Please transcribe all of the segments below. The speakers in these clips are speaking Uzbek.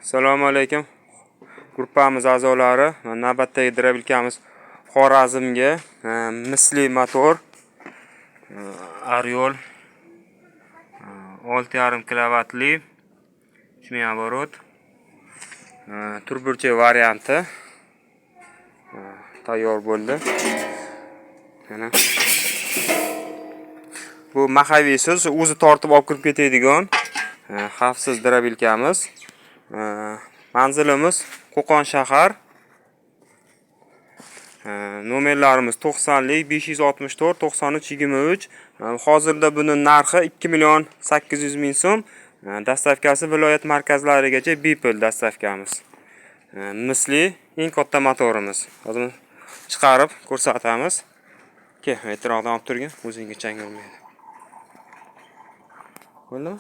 Assalomu alaykum. Gruppamiz a'zolari, navbatdagi drabelkamiz Xorazmga misli motor Ariol 6,5 kilovatli shmiyavorot turburcha varianti tayyor bo'ldi. Mana bu mahaviysiz, o'zi tortib olib kirib ketadigan xavfsiz drabelkamiz. Manzilimiz Qo'qon shahar. Nomerlarimiz 90lik 564 93 23. Hozirda buni narxi 2.800.000 so'm. Dastavkasi viloyat markazlarigacha bepul dastavkamiz. Misli eng katta motorimiz. Hozir chiqarib ko'rsatamiz. Ke, e'tirofdan olib turgin, o'zingga chang olmaydi. Bo'ldimi?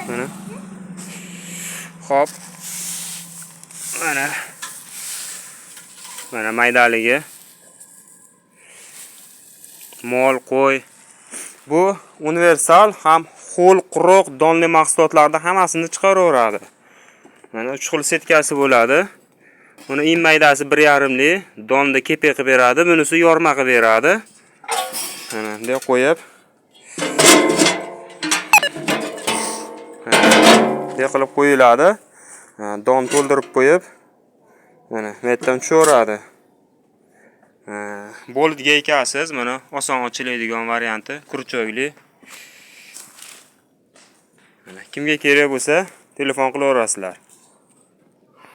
Mana. Xo'p. Mana maydaligi. Mol, qo'y. Bu universal ham ho'l, quruq, donli mahsulotlardan hammasini chiqaraveradi. Mana 3 xil setkasi bo'ladi. Buni eng maydasi 1,5li, donda kepe qilib beradi, bunisi yorma qilib beradi. Mana bunday qo'yib bunday qilib qo'yiladi. Don to'ldirib qo'yib, mana bu yerdan tushaveradi. Bolt gaykasiz, mana oson ochiladigan varianti, kurchokli. Mana kimga kerak bo'lsa, telefon qilaverasizlar.